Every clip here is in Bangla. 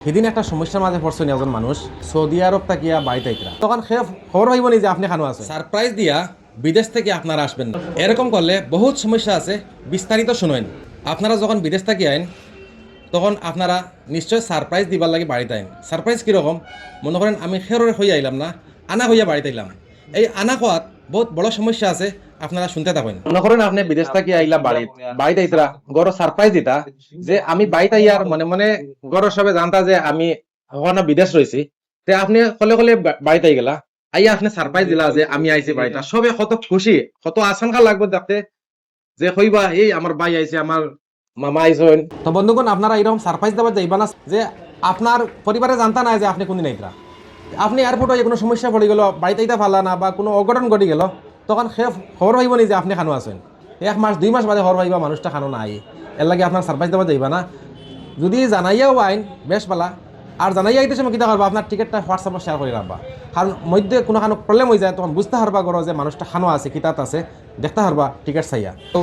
সেদিন একটা সমস্যার মাঝে পড়ছেন একজন মানুষ সৌদি আরব তাকিয়া বাড়িতে আইতরা তখন সে খবর হইব নি যে আপনি খানো আছে সারপ্রাইজ দিয়া বিদেশ থেকে আপনারা আসবেন না। এরকম করলে বহুত সমস্যা আছে, বিস্তারিত শুনেন। আপনারা যখন বিদেশ থেকে আইন তখন আপনারা নিশ্চয় সারপ্রাইজ দিবার লাগে বাড়িতে আইন। সারপ্রাইজ কীরকম মনে করেন আমি খেররে হইয়া আইলাম না, আনা হইয়া বাড়িতে আইলাম। এই আনা খাওয়াত বহুত বড় সমস্যা আছে, আপনারা শুনতে থাকেন। মনে করেন আপনি বিদেশ থেকে আইলা বাড়িতে আইতরা গড় সারপ্রাইজ দিতা যে আমি বাড়িতে আইয়ার মনে মনে গড় সবে জানতা যে আমি ওখানে বিদেশ রয়েছি, তে আপনি কলে কলে বাড়িতে আই গেলা, আইয়া আপনি সারপ্রাইজ দিলা যে আমি আইছি বাড়িটা। সবে কত খুশি, কত আশঙ্কা লাগবে দেখতে যে কইবা এই আমার ভাই আইছে, আমার মামা আইছেন। তো বন্ধুগণ, আপনারা এরকম সারপ্রাইজ দেওয়া যাইবা না যে আপনার পরিবারে জানতা না যে আপনি কোনদিন আইতরা। আপনি এয়ারপোর্টে কোনো সমস্যা পড়ে গেল, বাড়িতে আইতা পারলা না বা কোনো অঘটন ঘটে গেল, তখন সে খবর হইব নি যে আপনি খানো আছেন। 1 মাস 2 মাস বাদে খবর হইবা মানুষটা খানো নাই, এর লাগে আপনার সারপ্রাইজ দেওয়া যাইবা না। যদি জানাইয়াও আইন বেশ পালা, আর জানাইয়া আইতে সময় কিতা করবা, আপনার টিকিটটা হোয়াটসঅ্যাপে শেয়ার করে রাখবা। কারণ মধ্যে কোনো খানো প্রবলেম হয়ে যায় তখন বুঝতে পারবা করো যে মানুষটা খানো আছে, কিতাত আছে, দেখতে পারবা টিকিট চাইয়া। তো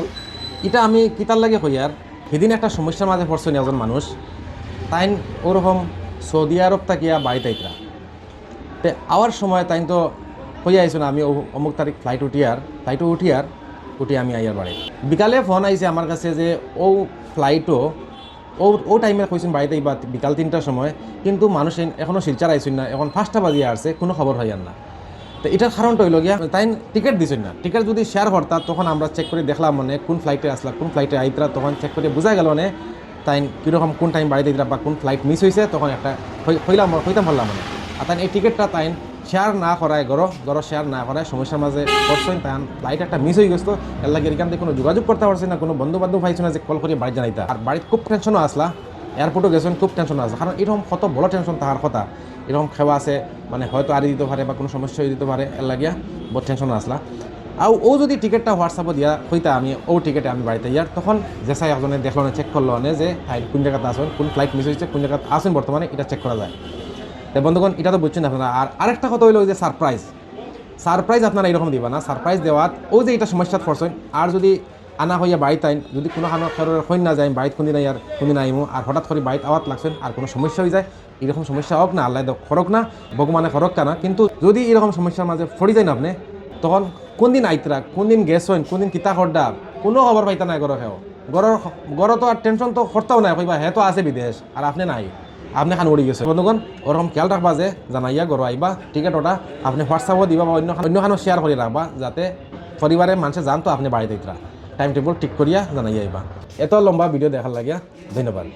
এটা আমি কিতার লাগে হইয়ার সেদিন একটা সমস্যার মাঝে পড়ছেন একজন মানুষ, তাই ওরকম সৌদি আরব তাকিয়া বাড়িতে আইতরা। তে আওয়ার সময় তাই তো হইয়া আইসো না আমি অমুক তারিখ ফ্লাইট উঠি আমি আইয়ার বাড়ি। বিকালে ফোন আইছে আমার কাছে যে ফ্লাইটও ও টাইমে কইছেন বাড়িতে বা বিকাল 3টার সময়, কিন্তু মানুষ এখনও শিলচার আইসেন না, এখন 5টা বাজিয়ে আসছে, কোনো খবর হইয়ার না। তো এটার কারণটা হইল গিয়া তাই টিকিট দিছেন না। টিকিট যদি শেয়ার করতা তখন আমরা চেক করে দেখলাম মানে কোন ফ্লাইটে আসলা, কোন ফ্লাইটে আইতরা, তখন চেক করে বোঝা গেল মানে তাই কীরকম কোন টাইম বাড়িতে আইতরা বা কোন ফ্লাইট মিস হয়েছে, তখন একটা হইতাম বললাম মানে। আর তাই এই টিকিটটা তাই শেয়ার না করায় গড় শেয়ার না করায় সমস্যার মাঝে পড়ছেন। তাই ফ্লাইট একটা মিস হয়ে গেছে, এর লাগে এখান থেকে কোনো যোগাযোগ করতে পারছে না, কোনো বন্ধু বান্ধব পাইছে না যে কল করে বাড়ি জানাইতা। আর বাড়িতে খুব টেনশনও আসলা, এয়ারপোর্টও গেছেন, খুব টেনশন আছে। কারণ এরকম কত বড় টেনশন তাহার কথা, এরকম খেওয়া আছে মানে হয়তো আরি দিতে পারে বা কোনো সমস্যা হয়ে দিতে পারে, এর লাগিয়া বহুত টেনশন আসলা। আর ও যদি টিকিটটা হোয়াটসঅ্যাপে দিয়া হইতা আমি টিকিটে আমি বাড়িতে ইয়ার, তখন যেসাই একজনে দেখলো না, চেক করলো না যে কোন জায়গাতে আসেন, কোন ফ্লাইট মিস হয়েছে, কোন জায়গাতে আসেন বর্তমানে, এটা চেক করা যায়। তো বন্ধুগণ, এটা তো বুঝছেন আপনারা। আর আরেকটা কথা হইলো যে সারপ্রাইজ আপনারা এরকম দিবা না। সারপ্রাইজ দেওয়াত যে এটা সমস্যাত পড়ছেন, আর যদি আনা হইয়া বাড়িতে আইন, যদি কোনো খেরোর হইন না যায় বাড়িতে কোনদিন আইমু, আর হঠাৎ করে বাড়িতে আওয়াত লাগছেন আর কোনো সমস্যা হয়ে যায়, এরকম সমস্যা হোক না, আল্লাহ খরক না, ভগবানে খরক কানা, কিন্তু যদি এরকম সমস্যার মাঝে পড়ে যায় না আপনি, তখন কোন দিন আইতরা, কোন দিন গ্যাস হইন, কোন দিন কিতা খরডা, কোনো খবর পাইতা নাই গড় খেও। গড় তো আর টেনশন তো করতেও নাই, কইবা হে তো আছে বিদেশ আর আপনি নাই, আপনি খান উড়ি গেছে। বন্ধুগণ, ওরকম খেয়াল রাখবা যে জানাইয়া গড় আইবা, টিকিট ওটা আপনি হোয়াটসঅ্যাপও দিবা বা অন্য খানো শেয়ার করে রাখবা, যাতে পরিবারের মানুষে জানতো আপনি বাড়িতে আইতরা। টাইম টেবল ঠিক করিয়া জানাইয়া আইবা। এত লম্বা ভিডিও দেখার লাগিয়া ধন্যবাদ।